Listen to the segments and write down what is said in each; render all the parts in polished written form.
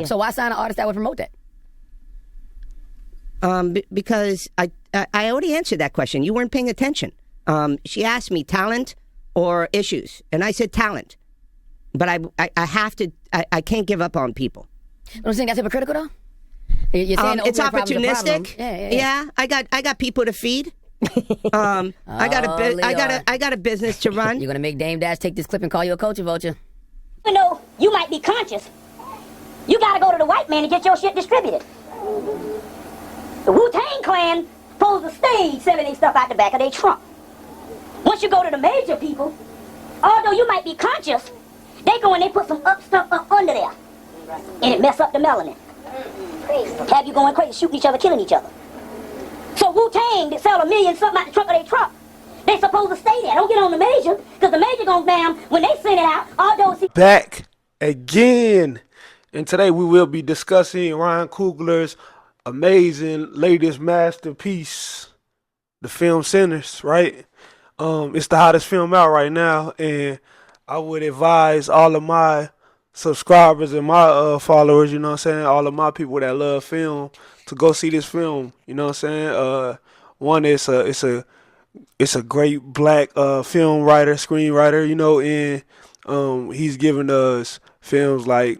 So why sign an artist that would promote that? Because I already answered that question. You weren't paying attention. She asked me talent or issues, and I said talent. But I have to. I can't give up on people. Don't you think that's hypocritical though? You're saying it's opportunistic. Yeah. I got people to feed. I got a business to run. You're gonna make Dame Dash take this clip and call you a culture vulture. You know, you might be conscious. You gotta go to the white man to get your shit distributed. The Wu-Tang Clan supposed to stay selling their stuff out the back of their trunk. Once you go to the major people, although you might be conscious, they go and they put some stuff up under there. And it mess up the melanin. Have you going crazy, shooting each other, killing each other. So Wu-Tang that sell $1 million something out the trunk of their truck, they supposed to stay there. Don't get on the major, because the major gonna damn, when they send it out, all those... Back again. And today we will be discussing Ryan Coogler's amazing latest masterpiece, the film Sinners, right? It's the hottest film out right now, and I would advise all of my subscribers and my followers, you know what I'm saying, all of my people that love film, to go see this film. You know what I'm saying? One, it's a great black film writer, screenwriter, you know, and he's given us films like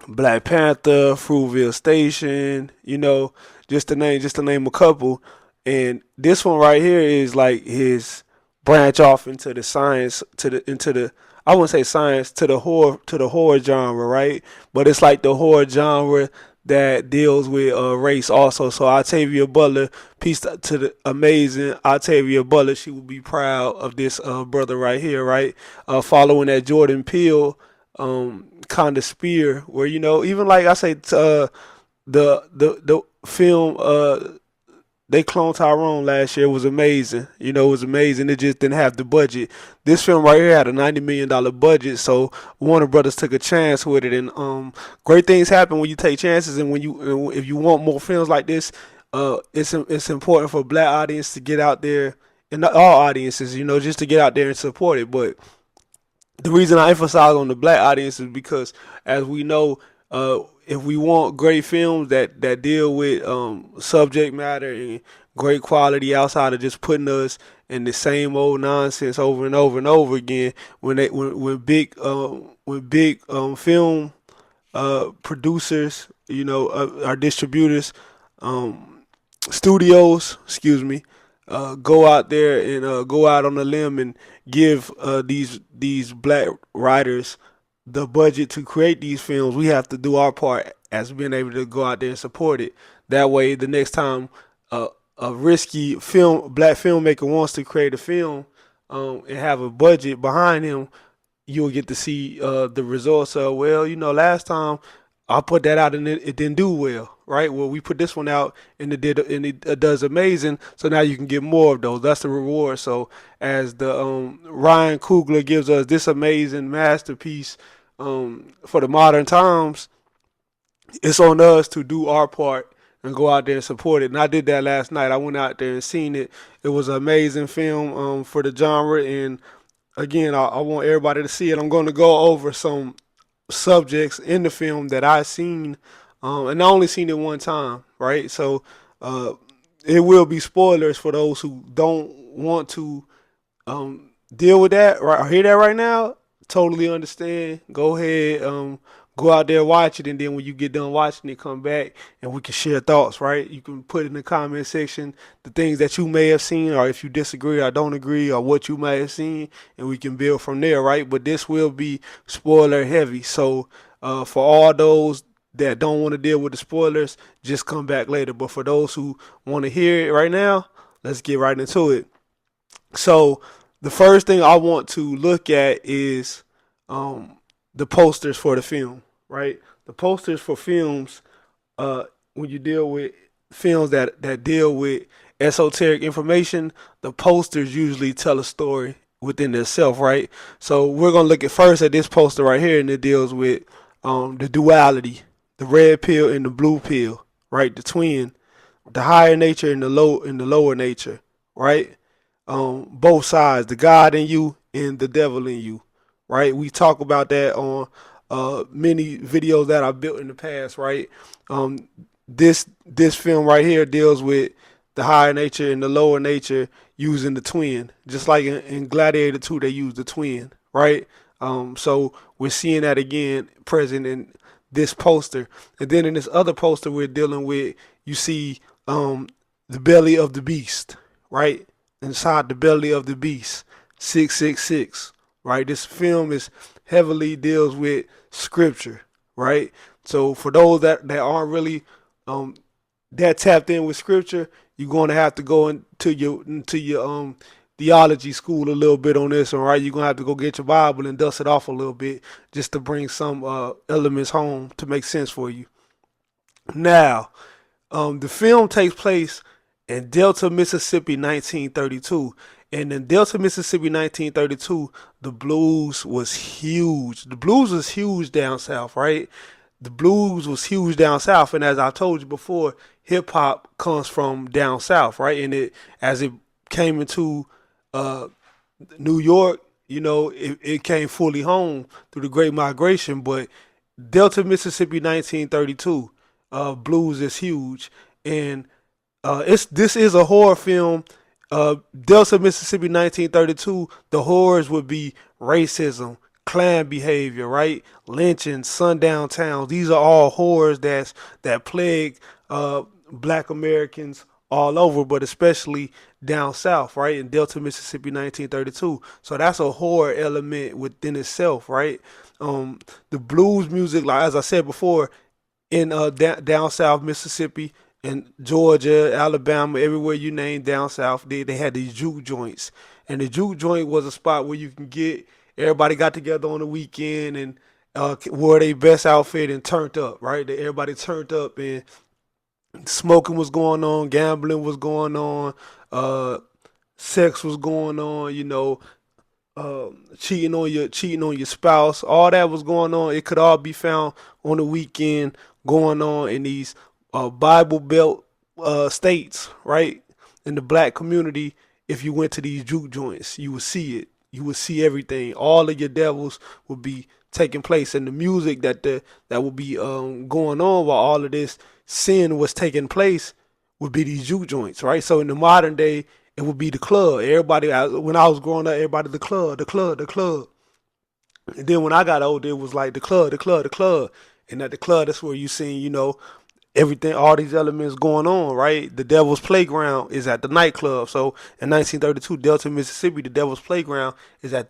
Black Panther, Fruitvale Station, you know, just to name a couple. And this one right here is like his branch off into the science, I wouldn't say science, to the horror genre, right? But it's like the horror genre that deals with race also. So Octavia Butler, peace to the amazing Octavia Butler. She would be proud of this brother right here, right? Following that Jordan Peele kind of spear, where, you know, even like I say, the film they cloned Tyrone last year was amazing. You know, it was amazing. It just didn't have the budget. This film right here had a $90 million budget, so Warner Brothers took a chance with it. And great things happen when you take chances. And if you want more films like this, it's important for black audience to get out there, and all audiences, you know, just to get out there and support it. But the reason I emphasize on the black audience is because, as we know, if we want great films that deal with subject matter and great quality outside of just putting us in the same old nonsense over and over and over again, when big film producers, you know, our distributors, studios, go out there and go out on a limb and give these black writers the budget to create these films, we have to do our part as being able to go out there and support it. That way, the next time a risky black filmmaker wants to create a film and have a budget behind him, you'll get to see the results of, well, you know, last time I put that out and it didn't do well, right? Well, we put this one out and it does amazing. So now you can get more of those. That's the reward. So as the Ryan Coogler gives us this amazing masterpiece for the modern times, it's on us to do our part and go out there and support it. And I did that last night. I went out there and seen it. It was an amazing film for the genre. And again, I want everybody to see it. I'm going to go over some subjects in the film that I seen, and I only seen it one time, right? So it will be spoilers for those who don't want to deal with that right or hear that right now. Totally understand. Go ahead, go out there, watch it, and then when you get done watching it, come back and we can share thoughts, right? You can put in the comment section the things that you may have seen, or if you disagree or don't agree, or what you may have seen, and we can build from there, right? But this will be spoiler heavy. So for all those that don't want to deal with the spoilers, just come back later. But for those who want to hear it right now, let's get right into it. So the first thing I want to look at is the posters for the film, right? The posters for films, when you deal with films that deal with esoteric information, the posters usually tell a story within itself, right? So we're going to look at first at this poster right here, and it deals with the duality, the red pill and the blue pill, right? The twin, the higher nature and the lower nature, right? Both sides, the God in you and the devil in you, right? We talk about that on many videos that I built in the past, right? This film right here deals with the higher nature and the lower nature using the twin, just like in Gladiator 2 they use the twin, right? So we're seeing that again present in this poster, and then in this other poster we're dealing with, you see the belly of the beast, right? Inside the belly of the beast, 666, right? This film is heavily deals with scripture, right? So for those that aren't really that tapped in with scripture, you're going to have to go into your theology school a little bit on this, all right? You're going to have to go get your Bible and dust it off a little bit just to bring some elements home to make sense for you. Now, the film takes place in Delta, Mississippi, 1932. And in Delta, Mississippi, 1932, the blues was huge. The blues was huge down south, right? The blues was huge down south, and as I told you before, hip hop comes from down south, right? And as it came into New York, it came fully home through the Great Migration. But Delta, Mississippi, 1932, blues is huge, and this is a horror film. Delta, Mississippi, 1932. The horrors would be racism, Klan behavior, right? Lynching, sundown towns. These are all horrors that plague Black Americans all over, but especially down south, right? In Delta, Mississippi, 1932. So that's a horror element within itself, right? The blues music, like as I said before, in down south Mississippi and Georgia, Alabama, everywhere you name down south, they had these juke joints, and the juke joint was a spot where you can get everybody got together on the weekend and wore their best outfit and turned up, right? Everybody turned up and smoking was going on, gambling was going on, sex was going on, cheating on your spouse, all that was going on. It could all be found on the weekend going on in these Bible Belt states, right? In the black community, if you went to these juke joints, you would see it. You would see everything. All of your devils would be taking place, and the music that would be going on while all of this sin was taking place would be these juke joints, right? So in the modern day, it would be the club. Everybody, when I was growing up, everybody the club, the club, the club. And then when I got older, it was like the club, the club, the club. And at the club, that's where you seen, everything, all these elements going on, right? The Devil's Playground is at the nightclub. So in 1932, Delta, Mississippi, the Devil's Playground is at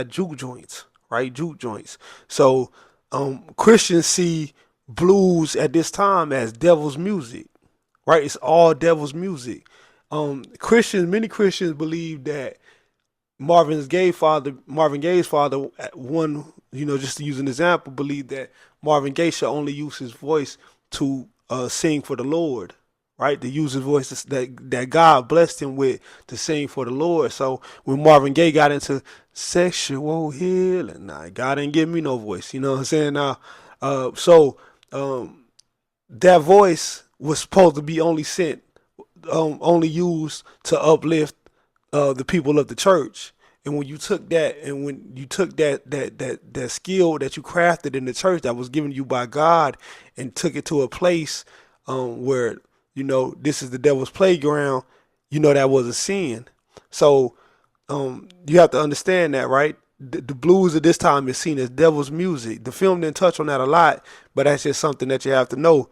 juke joints, right? Juke joints. So Christians see blues at this time as devil's music, right? It's all devil's music. Many Christians believe that Marvin Gaye's father, one, just to use an example, believed that Marvin Gaye should only use his voice to sing for the Lord, right? To use his voice that God blessed him with to sing for the Lord. So when Marvin Gaye got into sexual healing, nah, God didn't give me no voice. You know what I'm saying? Now, that voice was supposed to be only used to uplift the people of the church. And when you took that that skill that you crafted in the church that was given you by God and took it to a place where this is the devil's playground, that was a sin. So you have to understand that, right? The blues at this time is seen as devil's music. The film didn't touch on that a lot, but that's just something that you have to know.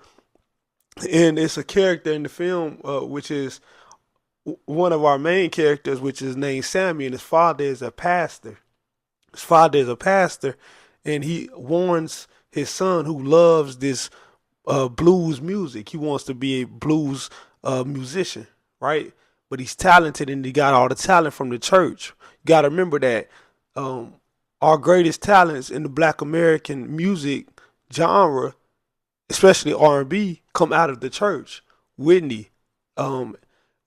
And it's a character in the film, which is one of our main characters, which is named Sammy, and his father is a pastor. And he warns his son, who loves this blues music. He wants to be a blues musician, right? But he's talented, and he got all the talent from the church. You got to remember that our greatest talents in the Black American music genre, especially R&B, come out of the church. Whitney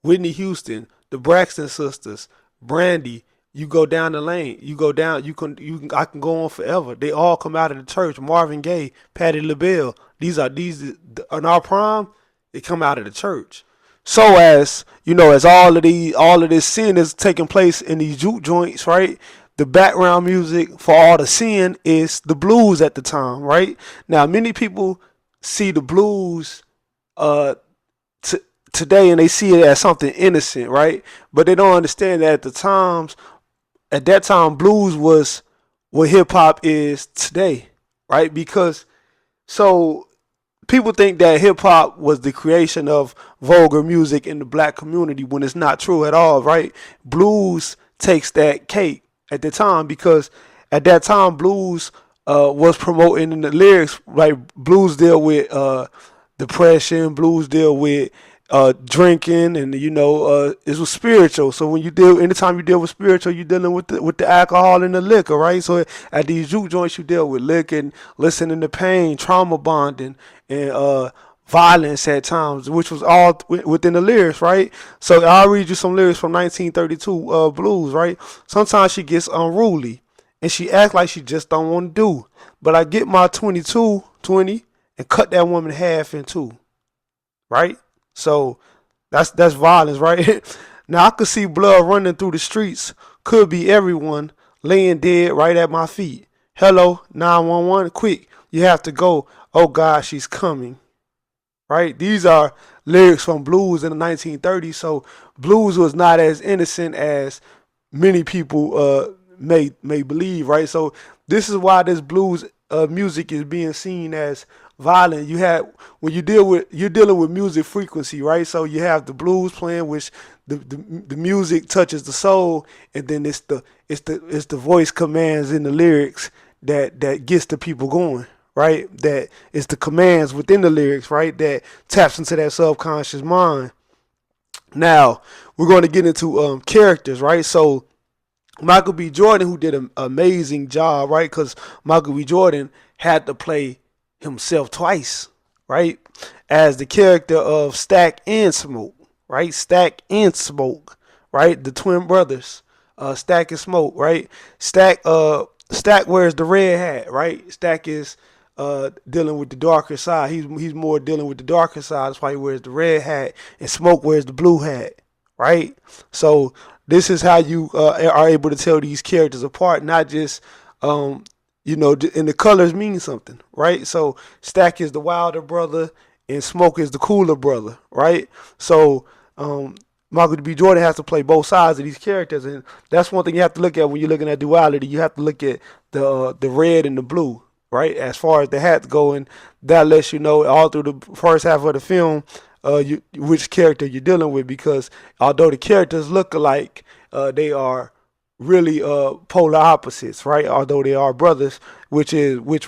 Houston, the Braxton Sisters, Brandy. You go down the lane. I can go on forever. They all come out of the church. Marvin Gaye, Patti LaBelle. These in our prime. They come out of the church. So as all of this sin is taking place in these juke joints, right? the background music for all the sin is the blues at the time, right? Now, many people see the blues today and they see it as something innocent, right? But they don't understand that at that time, blues was what hip hop is today, right? Because so people think that hip hop was the creation of vulgar music in the black community when it's not true at all, right? Blues takes that cake at the time because at that time blues was promoting in the lyrics, right? Blues deal with depression, blues deal with drinking, and it was spiritual. So anytime you deal with spiritual, you're dealing with the alcohol and the liquor, right? So at these juke joints, you deal with liquor and listening to pain, trauma bonding, and violence at times, which was all within the lyrics, right? So I'll read you some lyrics from 1932 blues, right? Sometimes she gets unruly and she acts like she just don't want to do, but I get my 20 and cut that woman half in two, right? So that's violence, right? Now I could see blood running through the streets. Could be everyone laying dead right at my feet. Hello, 911, quick, you have to go. Oh God, she's coming. Right? These are lyrics from blues in the 1930s. So blues was not as innocent as many people may believe, right? So this is why this blues music is being seen as violent. You're dealing with music frequency, right? So you have the blues playing, which the music touches the soul, and then it's the voice commands in the lyrics that gets the people going, right? That it's the commands within the lyrics, right? That taps into that subconscious mind. Now we're going to get into characters, right? So Michael B. Jordan, who did an amazing job, right? Because Michael B. Jordan had to play himself twice, right? As the character of Stack and Smoke, right? Stack and Smoke, right? The twin brothers, Stack and Smoke, right? Stack wears the red hat, right? Stack is dealing with the darker side. He's more dealing with the darker side. That's why he wears the red hat, and Smoke wears the blue hat, right? So this is how you are able to tell these characters apart, not just and the colors mean something, right? So Stack is the wilder brother and Smoke is the cooler brother, right? So Michael B. Jordan has to play both sides of these characters, and that's one thing you have to look at when you're looking at duality. You have to look at the red and the blue, right? As far as the hats go, and that lets you know all through the first half of the film which character you're dealing with, because although the characters look alike, they are really polar opposites, right? Although they are brothers, which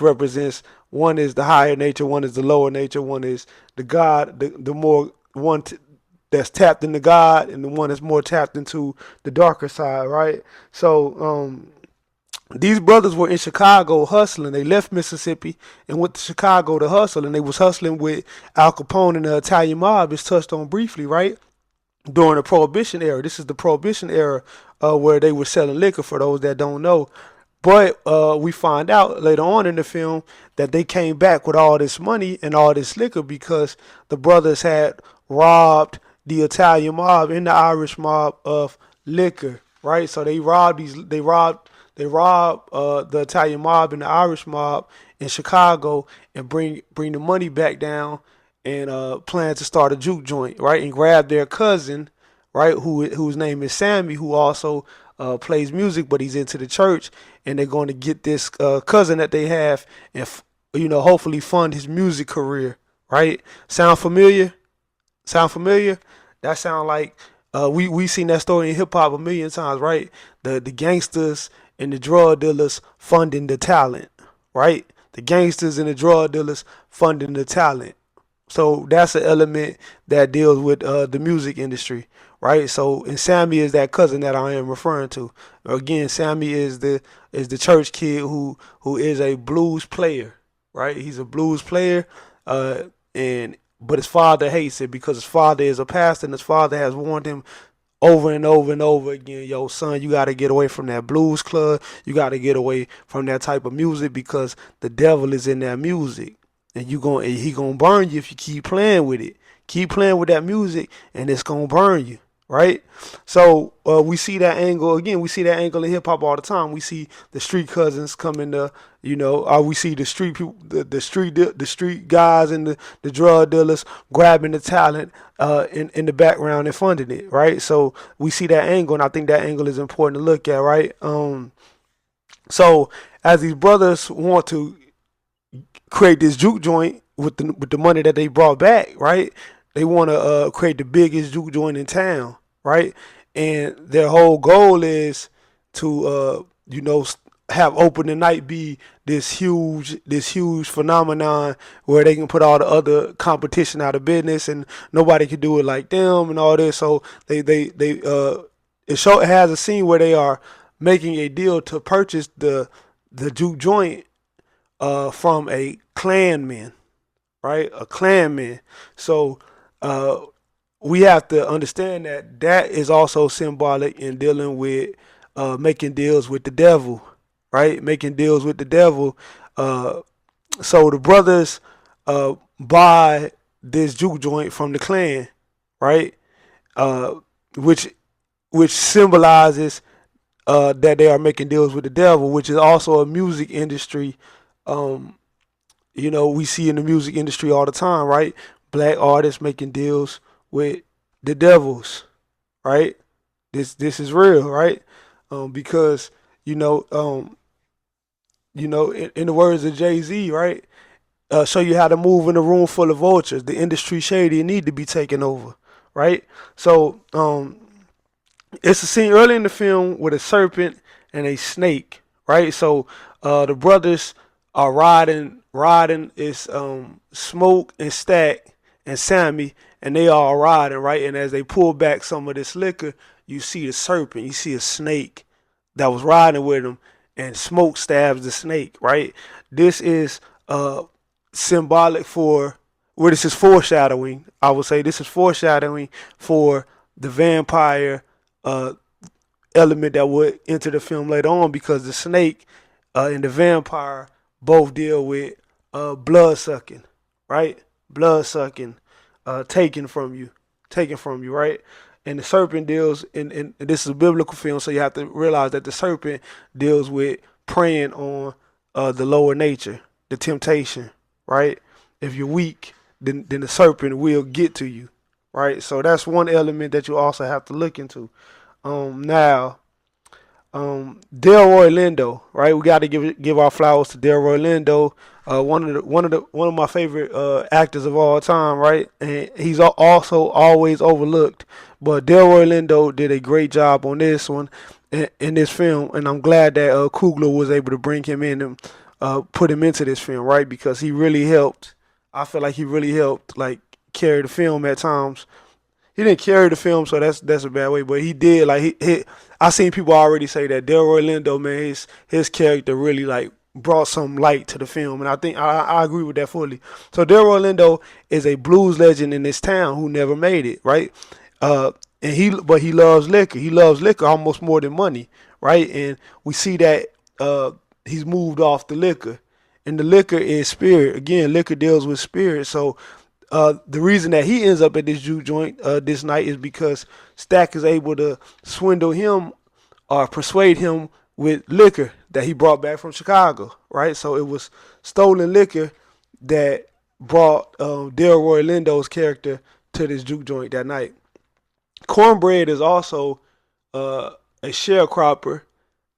represents, one is the higher nature, one is the lower nature, one is the God, the more one that's tapped into God, and the one that's more tapped into the darker side, right? So these brothers were in Chicago hustling. They left Mississippi and went to Chicago to hustle, and they was hustling with Al Capone and the Italian mob. It's touched on briefly, right? During the Prohibition era. This is the Prohibition era where they were selling liquor, for those that don't know. But we find out later on in the film that they came back with all this money and all this liquor because the brothers had robbed the Italian mob and the Irish mob of liquor, right? So they robbed the Italian mob and the Irish mob in Chicago and bring the money back down and plan to start a juke joint, right? And grab their cousin, right, whose name is Sammy, who also plays music, but he's into the church, and they're going to get this cousin that they have and hopefully fund his music career, right? Sound familiar? That sound like we seen that story in hip hop a million times, right? The gangsters and the drug dealers funding the talent, right? The gangsters and the drug dealers funding the talent. So that's an element that deals with the music industry, right? So, and Sammy is that cousin that I am referring to. Again, Sammy is the church kid who is a blues player, right? He's a blues player, but his father hates it because his father is a pastor, and his father has warned him over and over and over again, yo, son, you got to get away from that blues club. You got to get away from that type of music because the devil is in that music. And he gonna burn you if you keep playing with it. Keep playing with that music, and it's gonna burn you, right? So we see that angle again. We see that angle in hip hop all the time. We see the street cousins coming to, we see the street people, the street guys and the drug dealers grabbing the talent in the background and funding it, right? So we see that angle, and I think that angle is important to look at, right? So as these brothers want to create this juke joint with the money that they brought back, right? They want to create the biggest juke joint in town, right? And their whole goal is to have opening night be this huge phenomenon where they can put all the other competition out of business and nobody can do it like them and all this. So it has a scene where they are making a deal to purchase the juke joint from a clanman, right? A clanman. So we have to understand that is also symbolic in dealing with making deals with the devil, right? Making deals with the devil. So the brothers buy this juke joint from the clan, right? Which symbolizes that they are making deals with the devil, which is also a music industry. We see in the music industry all the time, right? Black artists making deals with the devils, right? This is real, right? Because in the words of Jay-Z, right? Show you how to move in a room full of vultures. The industry shady need to be taken over, right? So it's a scene early in the film with a serpent and a snake, right? So the brothers are riding is Smoke and Stack and Sammy, and they are riding, right? And as they pull back some of this liquor, you see the serpent, you see a snake that was riding with them, and Smoke stabs the snake, right? This is symbolic for, this is foreshadowing. I would say this is foreshadowing for the vampire element that would enter the film later on, because the snake and the vampire both deal with blood sucking, right? Blood sucking, taken from you, right? And the serpent deals, and this is a biblical film, so you have to realize that the serpent deals with preying on the lower nature, the temptation, right? If you're weak, then the serpent will get to you, right? So that's one element that you also have to look into. Now, Delroy Lindo, right? We got to give our flowers to Delroy Lindo, one of my favorite actors of all time, right? And he's also always overlooked. But Delroy Lindo did a great job on this one in this film, and I'm glad that Coogler was able to bring him in and put him into this film, right? Because he really helped. I feel like he really helped, like, carry the film at times. He didn't carry the film, so that's a bad way. But he did. Like I seen people already say that Delroy Lindo, man, his character really like brought some light to the film, and I think I agree with that fully. So Delroy Lindo is a blues legend in this town who never made it, right? And he loves liquor. He loves liquor almost more than money, right? And we see that he's moved off the liquor, and the liquor is spirit. Again, liquor deals with spirit. So the reason that he ends up at this juke joint this night is because Stack is able to swindle him or persuade him with liquor that he brought back from Chicago, right? So it was stolen liquor that brought Delroy Lindo's character to this juke joint that night. Cornbread is also a sharecropper,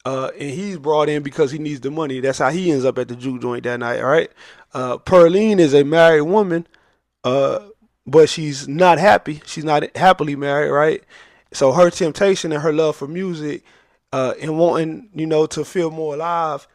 and he's brought in because he needs the money. That's how he ends up at the juke joint that night, right? Pearline is a married woman, but she's not happy. She's not happily married, right? So her temptation and her love for music and wanting, to feel more alive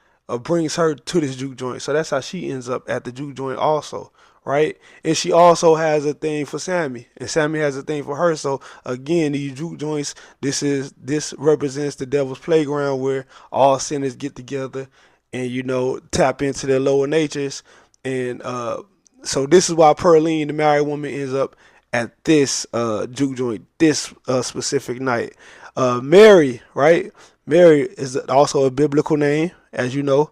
brings her to this juke joint. So that's how she ends up at the juke joint also, right? And she also has a thing for Sammy, and Sammy has a thing for her. So again, these juke joints, this represents the devil's playground where all sinners get together and, tap into their lower natures. And so this is why Pearline, the married woman, ends up at this juke joint this specific night. Mary, right? Mary is also a biblical name, as you know.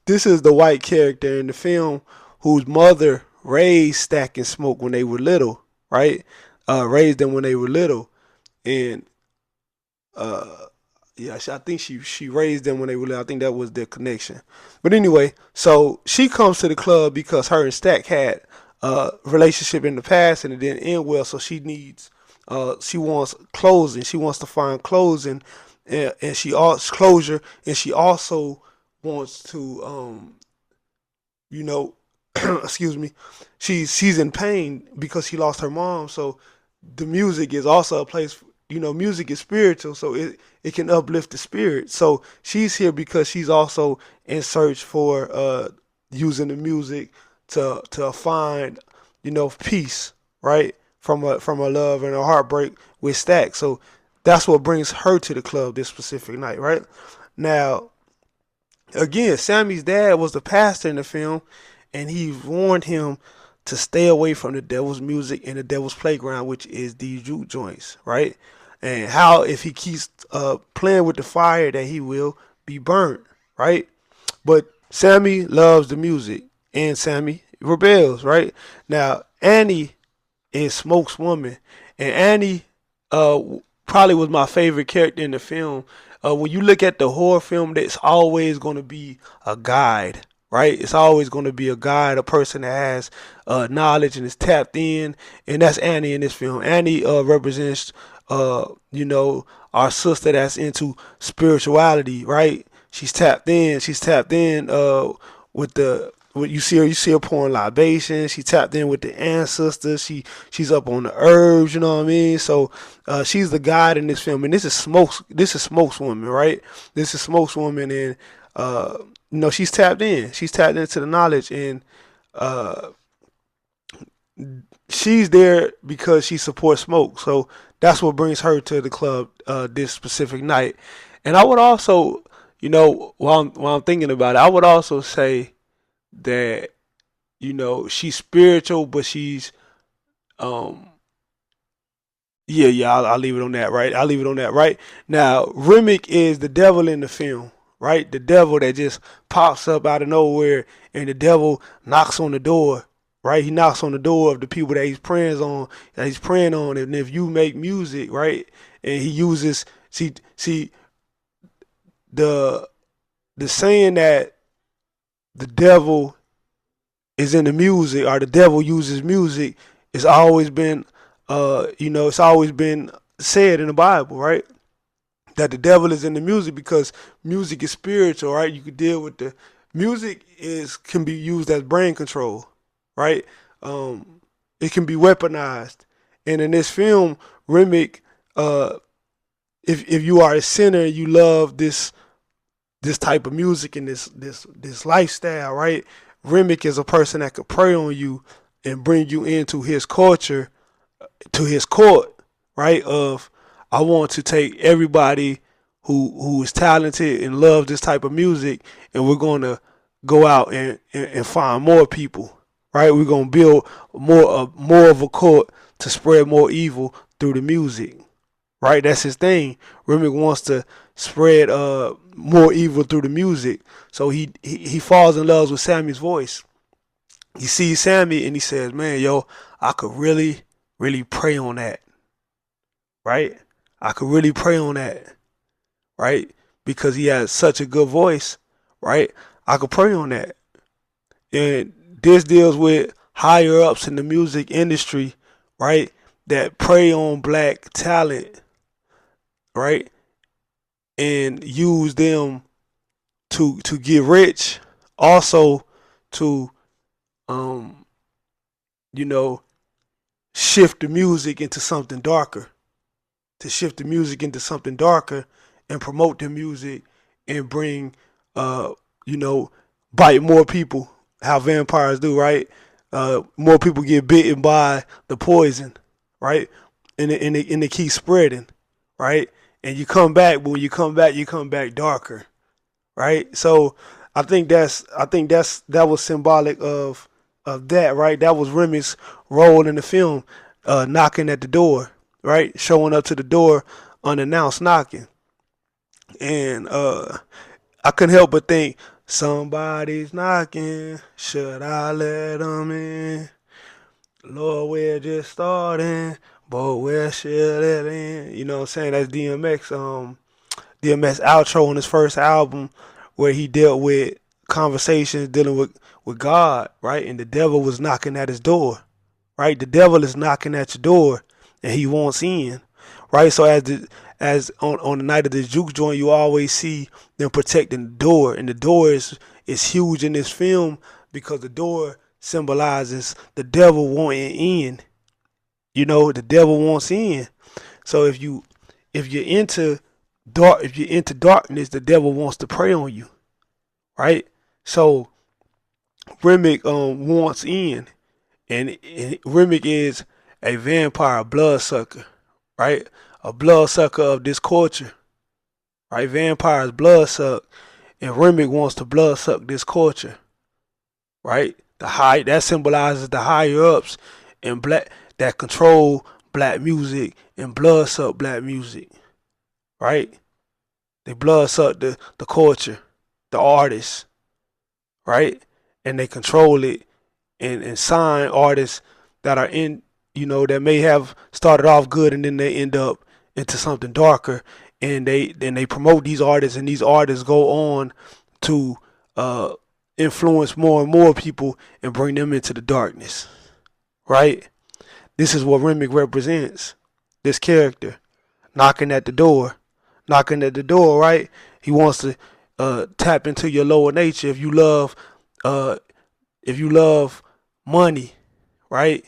This is the white character in the film whose mother raised Stack and Smoke when they were little, right? raised them when they were little, and yeah, I think she raised them when they were little. I think that was their connection. But anyway, so she comes to the club because her and Stack had a relationship in the past and it didn't end well. So she wants closing. She wants to find closing, and she also closure, and she also wants to you know, excuse me, she's in pain because she lost her mom. So the music is also a place. Music is spiritual, so it can uplift the spirit. So she's here because she's also in search for using the music to find peace, right, from a love and a heartbreak with Stack. So that's what brings her to the club this specific night, right? Now, again, Sammy's dad was the pastor in the film, and he warned him to stay away from the devil's music and the devil's playground, which is these juke joints, right? And how if he keeps playing with the fire, that he will be burnt, right? But Sammy loves the music, and Sammy rebels, right? Now, Annie is Smoke's woman, and Annie probably was my favorite character in the film. When you look at the horror film, there's always going to be a guide, right? It's always going to be a guide, a person that has knowledge and is tapped in, and that's Annie in this film. Annie represents, our sister that's into spirituality, right? She's tapped in. She's tapped in with the what you see her pouring libations. She tapped in with the ancestors. She's up on the herbs. You know what I mean? So she's the guide in this film, and this is Smoke's woman, right? This is Smoke's woman, and she's tapped in. She's tapped into the knowledge, and she's there because she supports Smoke. So that's what brings her to the club this specific night. And I would also, while I'm thinking about it, I would also say that she's spiritual, but she's yeah, I'll leave it on that, right? I'll leave it on that, right? Now, Remick is the devil in the film, right? The devil that just pops up out of nowhere, and the devil knocks on the door, right? He knocks on the door of the people that he's praying on, and if you make music, right, and he uses see the saying that the devil is in the music, or the devil uses music, it's always been it's always been said in the Bible, right? That the devil is in the music because music is spiritual, right? You could deal with the music can be used as brain control, right? It can be weaponized. And in this film, Remick, if you are a sinner and you love this type of music and this lifestyle, right? Remick is a person that could prey on you and bring you into his culture, to his court, right? Of I want to take everybody who is talented and loves this type of music, and we're going to go out and find more people, right? We're going to build more of a court to spread more evil through the music, right? That's his thing. Remick wants to spread more evil through the music. So he falls in love with Sammy's voice. He sees Sammy and he says, "Man, yo, I could really, really pray on that, right? I could really pray on that, right? Because he has such a good voice, right? I could pray on that." And this deals with higher ups in the music industry, right? That prey on black talent, right? And use them to get rich, also to shift the music into something darker, and promote the music and bring bite more people, how vampires do, right? More people get bitten by the poison, right? And it keeps spreading, right? And you come back, but when you come back darker, right? So I think that was symbolic of that, right? That was Remy's role in the film, knocking at the door, right? Showing up to the door unannounced, knocking. And I couldn't help but think, somebody's knocking, should I let them in? Lord, we're just starting, But where shall that end? You know what I'm saying? That's DMX outro on his first album where he dealt with conversations dealing with God, right? And the devil was knocking at his door, right? The devil is knocking at your door and he wants in, right? So as on the night of the juke joint, you always see them protecting the door, and the door is huge in this film because the door symbolizes the devil wanting in. You know, the devil wants in. So if you're into if you're into darkness, the devil wants to prey on you, right? So Remick wants in, and Remick is a vampire, a bloodsucker, right? A bloodsucker of this culture, right? Vampires bloodsuck, and Remick wants to bloodsuck this culture, right? The high that symbolizes the higher ups and black that control black music and bloodsuck black music, right? They bloodsuck the culture, the artists, right? And they control it and sign artists that are in, that may have started off good and then they end up into something darker, and they promote these artists, and these artists go on to influence more and more people and bring them into the darkness, right? This is what Remick represents. This character knocking at the door, right? He wants to tap into your lower nature. Uh, if you love money, right?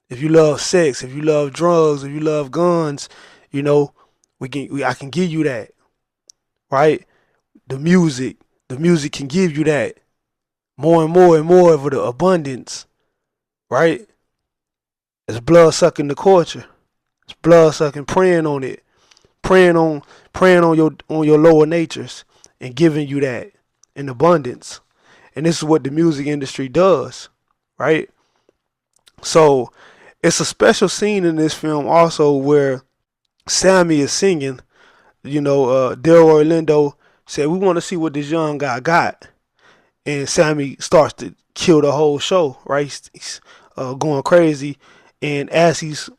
If you love sex, if you love drugs, if you love guns, I can give you that, right? The music, can give you that more and more and more of the abundance, right? It's blood sucking the culture. It's blood sucking, preying on it, preying on your lower natures and giving you that in abundance. And this is what the music industry does, right? So it's a special scene in this film also where Sammy is singing. Delroy Lindo said, "We want to see what this young guy got," and Sammy starts to kill the whole show, right? He's going crazy, and as he's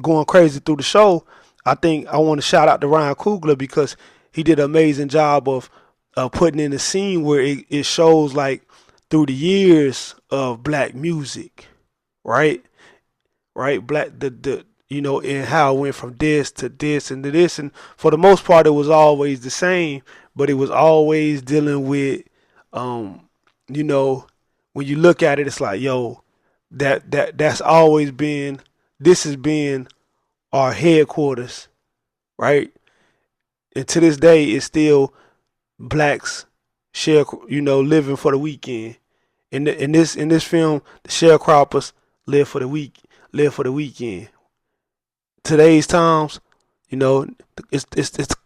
going crazy through the show, I think I want to shout out to Ryan Coogler because he did an amazing job of putting in a scene where it shows like through the years of black music, right? Right, black the and how it went from this to this and to this, and for the most part it was always the same, but it was always dealing with you know when you look at it, it's like, yo, that's always been, this has been our headquarters, right? And to this day it's still blacks share, living for the weekend. In this film, the sharecroppers live for the weekend. Today's times, it's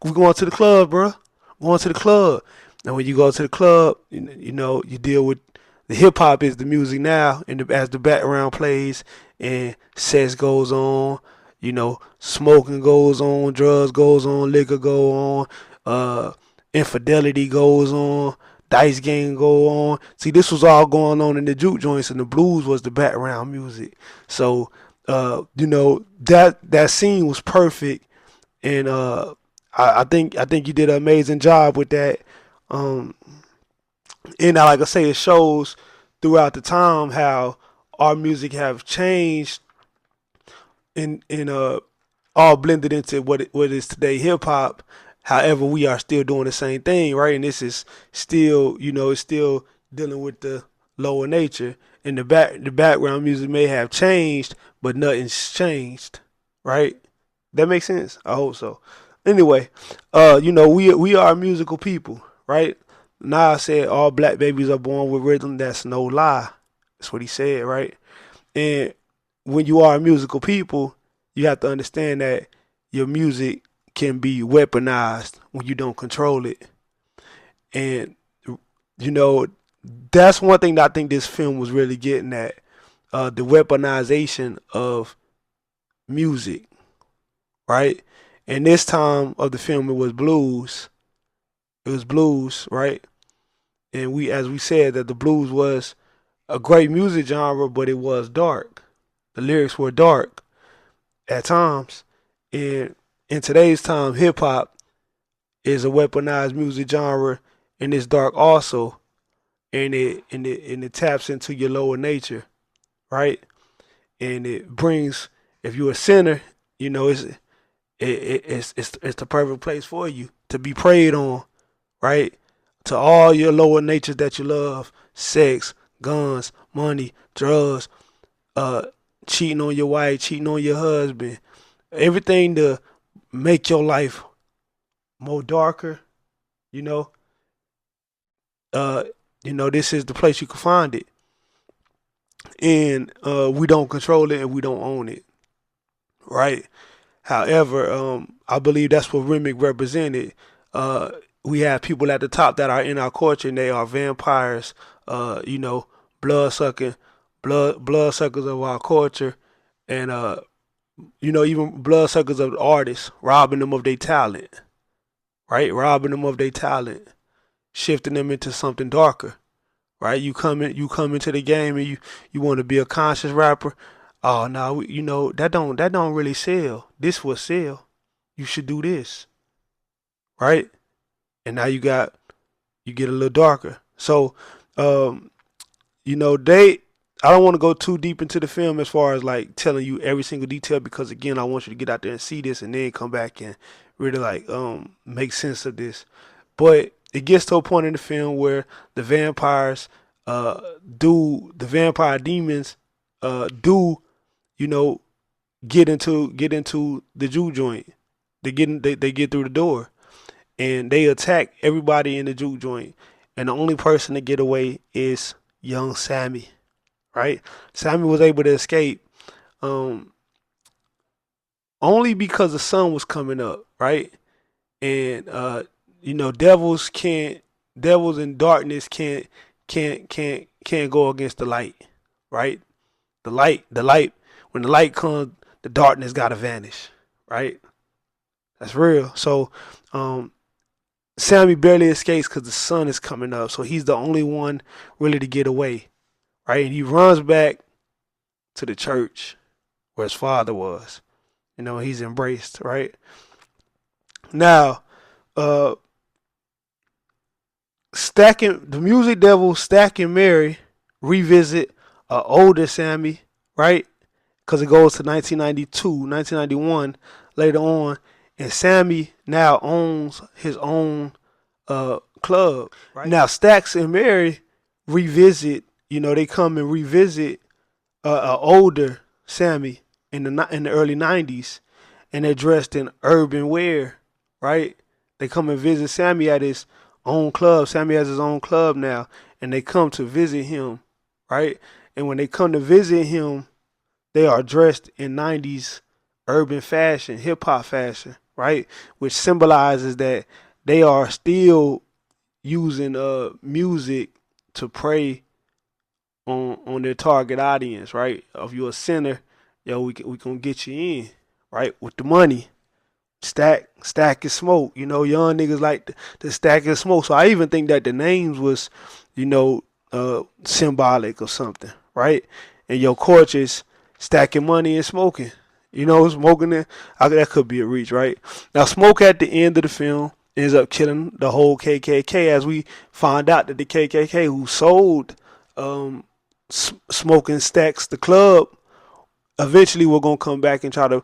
we going to the club, bro. Going to the club. And when you go to the club, you deal with the hip hop is the music now, and as the background plays and sex goes on, smoking goes on, drugs goes on, liquor go on, infidelity goes on, dice game go on. See, this was all going on in the juke joints, and the blues was the background music. So, that scene was perfect, and I think you did an amazing job with that. Um, and like I say, it shows throughout the time how our music have changed and all blended into what is today hip hop. However, we are still doing the same thing, right? And this is still, it's still dealing with the lower nature. And the background music may have changed, but nothing's changed, right? That makes sense. I hope so. Anyway, we are musical people, right? Nas said all black babies are born with rhythm. That's no lie. That's what he said, right? And when you are a musical people, you have to understand that your music can be weaponized when you don't control it. And you know, that's one thing that I think this film was really getting at. The weaponization of music, right? And this time of the film it was blues. It was blues, right? And as we said, that the blues was a great music genre, but it was dark. The lyrics were dark. at times. And in today's time, hip hop is a weaponized music genre, and it's dark also, and it taps into your lower nature, right? And it brings, if you're a sinner, you know, it's the perfect place for you to be preyed on, right? To all your lower natures that you love: sex, guns, money, drugs, uh, cheating on your wife, cheating on your husband, everything to make your life more darker. You know, uh, this is the place you can find it, and we don't control it and we don't own it, right? However, I believe that's what Remick represented. Uh, we have people at the top that are in our culture, and they are vampires. Blood sucking, bloodsuckers of our culture, and even bloodsuckers of artists, robbing them of their talent, right? Robbing them of their talent, shifting them into something darker, right? You come into the game and you want to be a conscious rapper. Oh no, that don't really sell. This will sell. You should do this, right? And now you get a little darker. So, um, they. I don't want to go too deep into the film as far as like telling you every single detail, because again, I want you to get out there and see this and then come back and really like make sense of this. But it gets to a point in the film where the vampires do the vampire demons do you know get into the juke joint. They get through the door and they attack everybody in the juke joint. And the only person to get away is young Sammy, right? Sammy was able to escape um only because the sun was coming up, right? And devils in darkness can't go against the light, right? The light when the light comes, the darkness gotta vanish, right? That's real. So um Sammy barely escapes because the sun is coming up, so he's the only one really to get away, right? And he runs back to the church where his father was. He's embraced, right? Now, uh stacking the music devil, stacking Mary revisit older Sammy, right? Because it goes to 1992, 1991 later on, and Sammy now owns his own club. Right now, Stacks and Mary revisit. They come and revisit older Sammy in the early '90s, and they're dressed in urban wear, right? They come and visit Sammy at his own club. Sammy has his own club now, and they come to visit him, right? And when they come to visit him, they are dressed in '90s urban fashion, hip hop fashion, right? Which symbolizes that they are still using music to prey on their target audience, right? If you're a sinner, yo, we gonna get you in, right? With the money. Stack and smoke. Young niggas like to stack and smoke. So I even think that the names was, symbolic or something, right? And your culture is stacking money and smoking. Smoking it. That could be a reach, right? Now, Smoke at the end of the film ends up killing the whole KKK, as we find out that the KKK who sold Smoking Stacks the club eventually were gonna come back and try to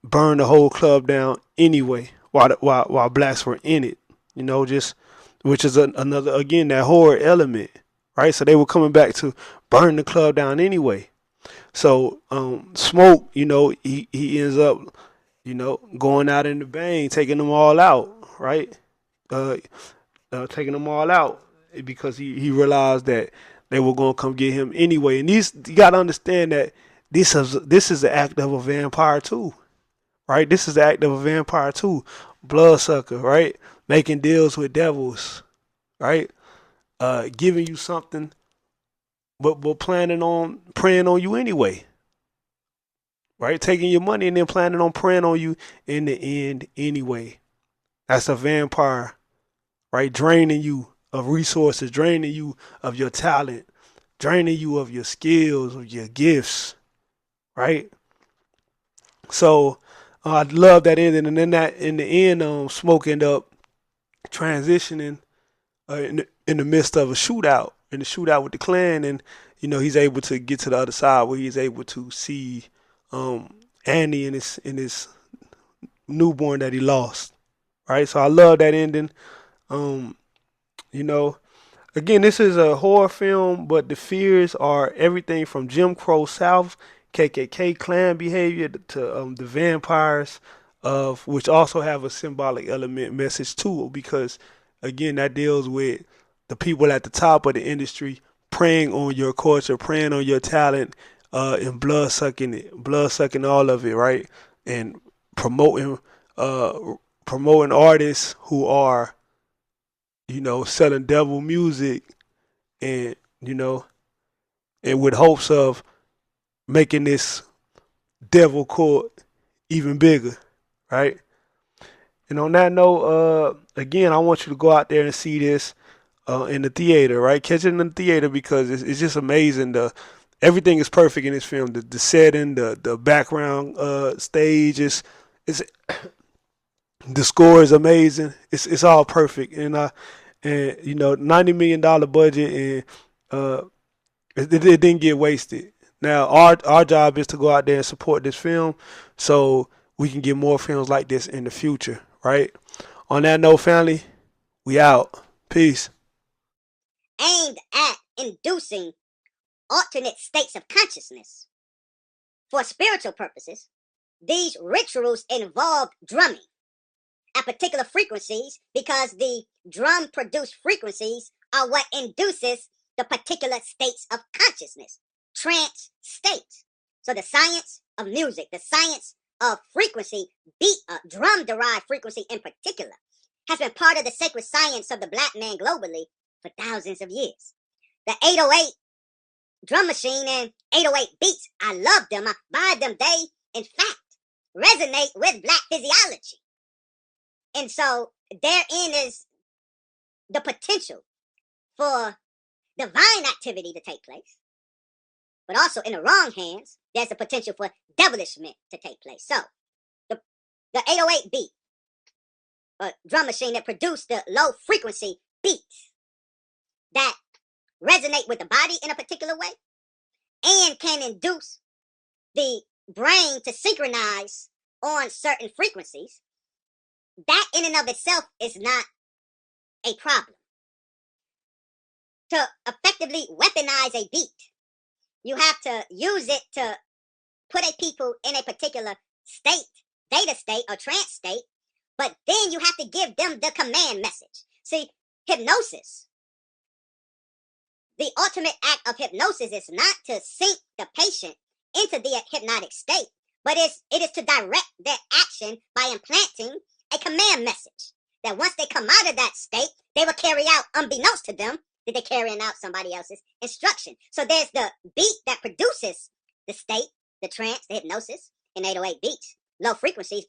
burn the whole club down anyway, while blacks were in it. Just which is another, again, that horror element, right? So they were coming back to burn the club down anyway. So Smoke, he ends up, going out in the bang, taking them all out, right? Uh, Taking them all out because he realized that they were gonna come get him anyway. And you gotta understand that this is the act of a vampire too, right? This is the act of a vampire too, bloodsucker, right? Making deals with devils, right? Giving you something, but planning on preying on you anyway, right? Taking your money and then planning on preying on you in the end anyway. That's a vampire, right? Draining you of resources, draining you of your talent, draining you of your skills, of your gifts, right? So I love that ending, and then that in the end, Smoke end up transitioning in the midst of a shootout, in the shootout with the clan, and he's able to get to the other side where he's able to see Annie and his newborn that he lost. Right, so I love that ending. Um, you know, Again, this is a horror film, but the fears are everything from Jim Crow South, KKK clan behavior to the vampires, of which also have a symbolic element message too, because again, that deals with the people at the top of the industry preying on your culture, preying on your talent, and blood sucking all of it, right? And promoting, uh, promoting artists who are selling devil music and and with hopes of making this devil court even bigger, right? And on that note, again, I want you to go out there and see this in the theater, right? Catch it in the theater because it's just amazing. Everything is perfect in this film. The setting, the background stage is the score is amazing. It's all perfect, and $90 million budget, and it didn't get wasted. Now our job is to go out there and support this film, so we can get more films like this in the future, right? On that note, family, we out. Peace. Aimed at inducing alternate states of consciousness. For spiritual purposes, these rituals involve drumming at particular frequencies because the drum produced frequencies are what induces the particular states of consciousness, trance states. So the science of music, the science of frequency, drum derived frequency in particular, has been part of the sacred science of the black man globally for thousands of years. The 808 drum machine and 808 beats, I love them, I buy them. They, in fact, resonate with black physiology. And so therein is the potential for divine activity to take place. But also in the wrong hands, there's the potential for devilishment to take place. So the 808 beat, drum machine that produced the low frequency beats that resonate with the body in a particular way and can induce the brain to synchronize on certain frequencies, that in and of itself is not a problem. To effectively weaponize a beat, you have to use it to put a people in a particular state, theta state or trance state, but then you have to give them the command message. See, hypnosis, the ultimate act of hypnosis is not to sink the patient into the hypnotic state, but it is to direct their action by implanting a command message that once they come out of that state, they will carry out, unbeknownst to them, that they're carrying out somebody else's instruction. So there's the beat that produces the state, the trance, the hypnosis in 808 beats, low frequencies.